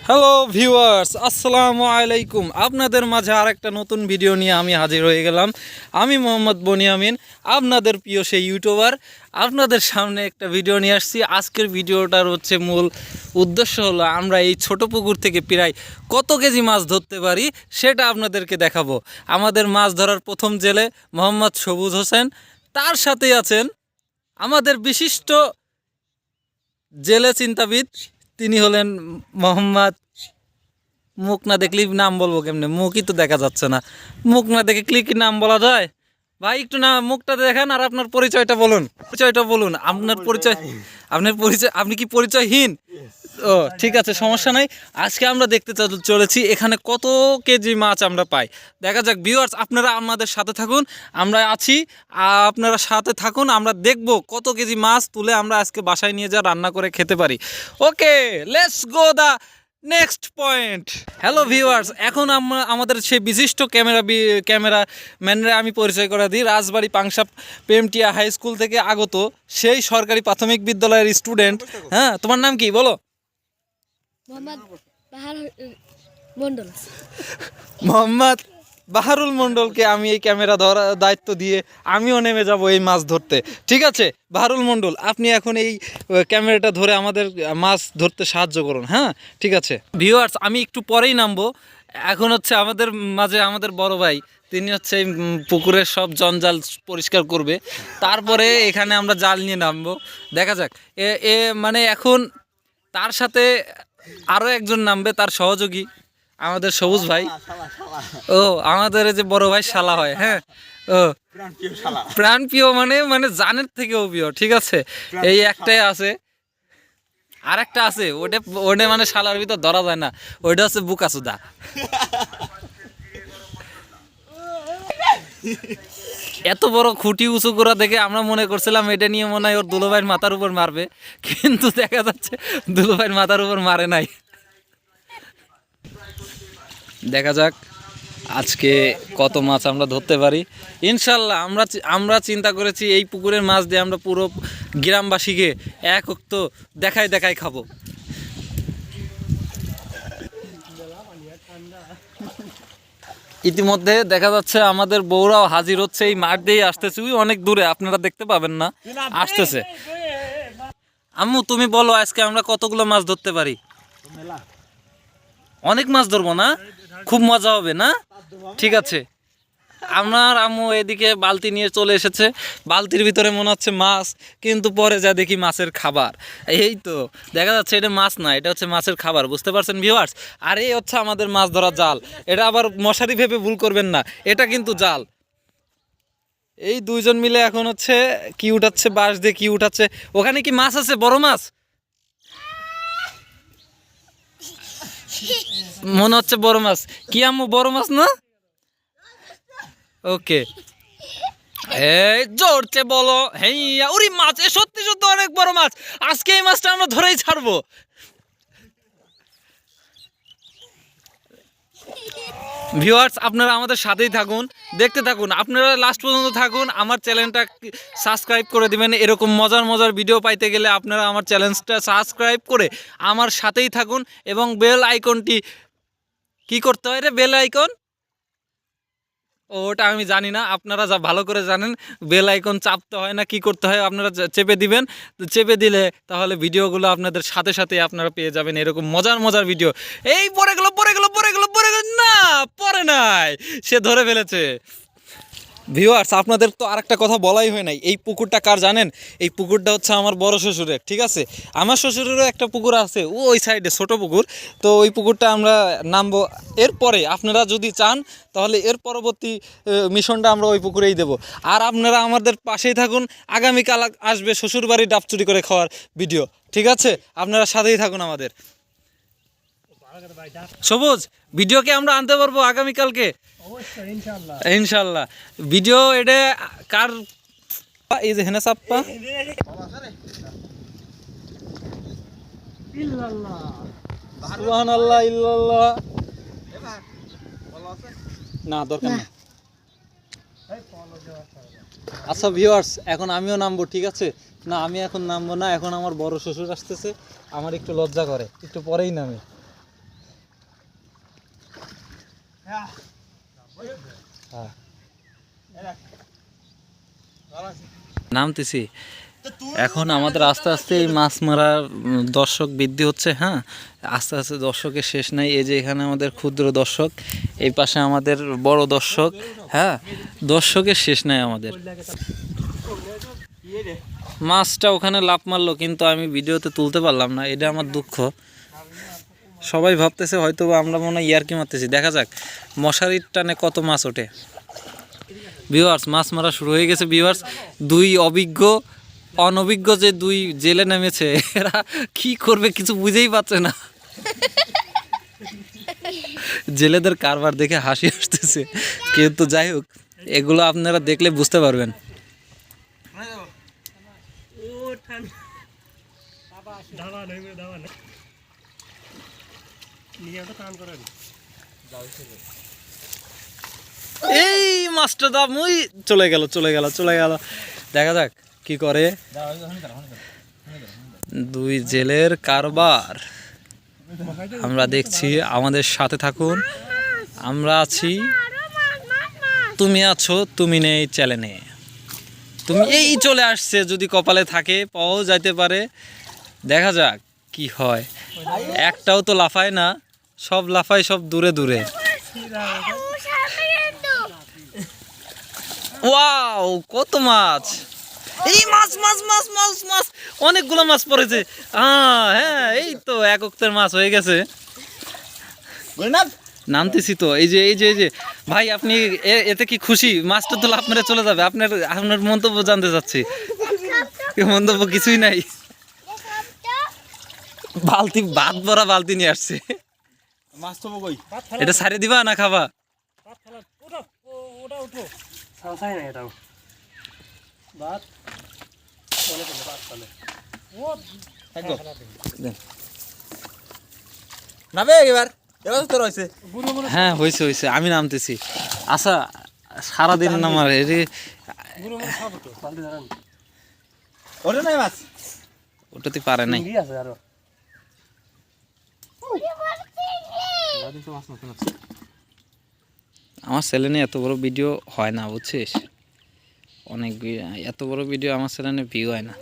Hello viewers, আসসালামু আলাইকুম। আপনাদের মাঝে আরেকটা নতুন ভিডিও নিয়ে আমি হাজির হয়ে গেলাম। আমি মোহাম্মদ বনিয়ামিন, আপনাদের প্রিয় সেই ইউটিউবার। আপনাদের সামনে একটা ভিডিও নিয়ে আসছি। আজকের ভিডিওটার মূল উদ্দেশ্য হলো আমরা এই ছোট পুকুর থেকে প্রায় কত কেজি মাছ ধরতে পারি সেটা আপনাদেরকে দেখাবো। আমাদের মাছ ধরার প্রথম জেলে মোহাম্মদ সবুজ হোসেন, তার সাথে আছেন আমাদের বিশিষ্ট জেলে চিন্তাবিদ, তিনি হলেন মোহাম্মদ। মুখ না দেখলেই নাম বলবো কেমনে? মুখই তো দেখা যাচ্ছে না। মুখ না দেখে কি নাম বলা যায়? ভাই একটু না মুখটা দেখেন আর আপনার পরিচয়টা বলুন। আপনি কি পরিচয়হীন? ও ঠিক আছে, সমস্যা নাই। আজকে আমরা দেখতে চলেছি এখানে কত কেজি মাছ আমরা পাই। দেখা যাক ভিউয়ার্স, আপনারা আমাদের সাথে থাকুন, আমরা আছি, আপনারা সাথে থাকুন। আমরা দেখব কত কেজি মাছ তুলে আমরা আজকে বাসায় নিয়ে যা রান্না করে খেতে পারি। Okay, let's go the next point. Hello viewers, এখন আমরা আমাদের সেই বিশিষ্ট ক্যামেরাম্যানরা আমি পরিচয় করে দিই। রাজবাড়ী পাংশা প্রেমটিয়া হাই স্কুল থেকে আগত সেই সরকারি প্রাথমিক বিদ্যালয়ের স্টুডেন্ট। হ্যাঁ, তোমার নাম কি বলো? মোহাম্মদ বাহারুল মণ্ডলকে আমি এই ক্যামেরা ধরার দায়িত্ব দিয়ে আমিও নেমে যাব এই মাছ ধরতে। ঠিক আছে বাহারুল মণ্ডল, আপনি এখন এই ক্যামেরাটা ধরে আমাদের মাছ ধরতে সাহায্য করুন। হ্যাঁ ঠিক আছে ভিউয়ার্স, আমি একটু পরেই নামবো। এখন আমাদের মাঝে আমাদের বড় ভাই, তিনি এই পুকুরের সব জঞ্জাল পরিষ্কার করবে, তারপরে এখানে আমরা জাল নিয়ে নামবো। দেখা যাক এ মানে এখন তার সাথে আরও একজন নামবে, তার সহযোগী আমাদের সবুজ ভাই। ও আমাদের যে বড় ভাই শালা হয়। হ্যাঁ, ও প্রাণ প্রিয় মানে জানের থেকেও প্রিয়। ঠিক আছে, এই একটাই আছে, আর একটা আছে ওটা মানে শালার ভিতর ধরা যায় না, ওইটা হচ্ছে বুকাসুদা। এত বড় খুঁটি উঁচু করা দেখে আমরা মনে করছিলাম এটা নিয়ে মনে হয় ওর দুলোভাইয়ের মাথার উপর মারবে, কিন্তু দেখা যাচ্ছে দুলোভাইয়ের মাথার উপর মারে নাই। দেখা যাক আজকে কত মাছ আমরা ধরতে পারি। ইনশাল্লাহ আমরা চিন্তা করেছি এই পুকুরের মাছ দিয়ে আমরা পুরো গ্রামবাসীকে এক উক্ত দেখাই খাবো। ইতিমধ্যে দেখা যাচ্ছে আমাদের বউরাও হাজির হচ্ছে, এই মাঠ দিয়েই আসতেছে, অনেক দূরে, আপনারা দেখতে পাবেন না, আসতেছে। আম্মু তুমি বলো আজকে আমরা কতগুলো মাছ ধরতে পারি? অনেক মাছ ধরবো না? খুব মজা হবে না? ঠিক আছে, আমার আম্মু এদিকে বালতি নিয়ে চলে এসেছে। বালতির ভিতরে মনে হচ্ছে মাছ, কিন্তু পরে যা দেখি মাছের খাবার। এই তো দেখা যাচ্ছে এটা মাছ না, এটা হচ্ছে মাছের খাবার। বুঝতে পারছেন ভিউয়ার্স? আর এই হচ্ছে আমাদের মাছ ধরা জাল। এটা আবার মশারি ভেবে ভুল করবেন না, এটা কিন্তু জাল। এই দুইজন মিলে এখন কি উঠাচ্ছে, বাঁশ দিয়ে কি উঠাচ্ছে। ওখানে কি মাছ আছে? বড় মাছ মনে হচ্ছে, বড় মাছ। কি আম্মু বড় মাছ না? ওকে, এই জোরতে বলো। হ্যাঁ ওরে মাছ, সত্যি অনেক বড় মাছ। আজকে এই মাছটা আমরা ধরেই ছাড়বো। ভিউয়ার্স, আপনারা আমাদের সাথেই থাকুন, দেখতে থাকুন, আপনারা লাস্ট পর্যন্ত থাকুন। আমার চ্যানেলটা সাবস্ক্রাইব করে দিবেন। এরকম মজার ভিডিও পাইতে গেলে আপনারা আমার চ্যানেলটা সাবস্ক্রাইব করে আমার সাথেই থাকুন, এবং বেল আইকনটি কি করতে হয় রে? বেল আইকন ওটা আমি জানি না, আপনারা যা ভালো করে জানেন। বেল আইকন চাপতে হয় না, কি করতে হয় আপনারা চেপে দিবেন। চেপে দিলে তাহলে ভিডিওগুলো আপনাদের সাথে আপনারা পেয়ে যাবেন, এরকম মজার ভিডিও। এই পড়ে গেল না, পড়ে নাই, সে ধরে ফেলেছে। ভিউয়ার্স, আপনাদের তো আরেকটা কথা বলাই হয় নাই। এই পুকুরটা কার জানেন? এই পুকুরটা হচ্ছে আমার বড় শ্বশুরের। ঠিক আছে, আমার শ্বশুরেরও একটা পুকুর আছে ওই সাইডে, ছোট পুকুর। তো ওই পুকুরটা আমরা নামবো এরপরে। আপনারা যদি চান তাহলে এর পরবর্তী মিশনটা আমরা ওই পুকুরেই দেব। আর আপনারা আমাদের পাশেই থাকুন, আগামীকাল আসবে শ্বশুরবাড়ি ডাব চুরি করে খাওয়ার ভিডিও। ঠিক আছে, আপনারা সাথেই থাকুন আমাদের। সবুজ, ভিডিওকে আমরা আনতে পারবো আগামীকালকে ইনশাল্লাহ। ভিডিও এটা কার? এই যে হেনা সাপ্পা, সুবহানাল্লাহ, ইল্লাল্লাহ। না দরকার না। আচ্ছা ভিউয়ার্স, এখন আমিও নামবো। ঠিক আছে, না আমি এখন নামবো না, এখন আমার বড় শ্বশুর আসতেছে, আমার একটু লজ্জা করে, একটু পরেই নামে। নামতেছি এখন। আমাদের আস্তে আস্তে এই মাছ মারার দর্শক বৃদ্ধি হচ্ছে। হ্যাঁ, আস্তে আস্তে দর্শকের শেষ নাই। এই যে এখানে আমাদের ক্ষুদ্র দর্শক, এই পাশে আমাদের বড় দর্শক। হ্যাঁ, দর্শকের শেষ নাই আমাদের। মাছটা ওখানে লাফ মারলো, কিন্তু আমি ভিডিওতে তুলতে পারলাম না, এটা আমার দুঃখ। সবাই ভাবতেছে হয়তো আমরা মনে হয় ইয়ার্কি মারতেছি। দেখা যাক মশারির টানে কত মাছ ওঠে। ভিউয়ার্স, মাছ মারা শুরু হয়ে গেছে ভিউয়ার্স। দুই অনভিজ্ঞ যে দুই জেলে নেমেছে, এরা কি করবে কিছু বুঝেই পাচ্ছে না। জেলেদের কারবার দেখে হাসি আসতেছে, কিন্তু যাই হোক, এগুলো আপনারা দেখলে বুঝতে পারবেন। এই মাছটা দাম ওই চলে গেল। দেখা যাক কি করে। দুই জেলের কারবার আমরা দেখছি, আমাদের সাথে থাকুন। আমরা আছি, তুমি আছো, তুমি নেই চ্যানেলে। তুমি এই চলে আসছে, যদি কপালে থাকে পাওয়াও যাইতে পারে। দেখা যাক কি হয়। একটাও তো লাফায় না, সব লাফায় সব দূরে দূরে। ওয়াও, কত মাছ! এই মাছ মাছ মাছ মাছ মাছ অনেকগুলো মাছ পড়েছে। হ্যাঁ, এই তো এক অক্তের মাছ হয়ে গেছে। নামতেছি তো, এই যে ভাই, আপনি এতে কি খুশি? মাছটা তো লাফ মেরে চলে যাবে। আপনার মন্তব্য জানতে চাচ্ছি। মন্তব্য কিছুই নাই। বালতি ভাত ভরা বালতি নিয়ে আসছে। এটা ছাড়ে দিবা না খাবা? হ্যাঁ, হয়েছে। আমি নামতেছি। আচ্ছা, সারাদিন নামার ওটাতে পারে নাই। আমার চ্যানেলে এত বড় ভিডিও হয় না, বুঝছিস? এত বড় ভিডিও আমার চ্যানেলে ভিউ হয় না।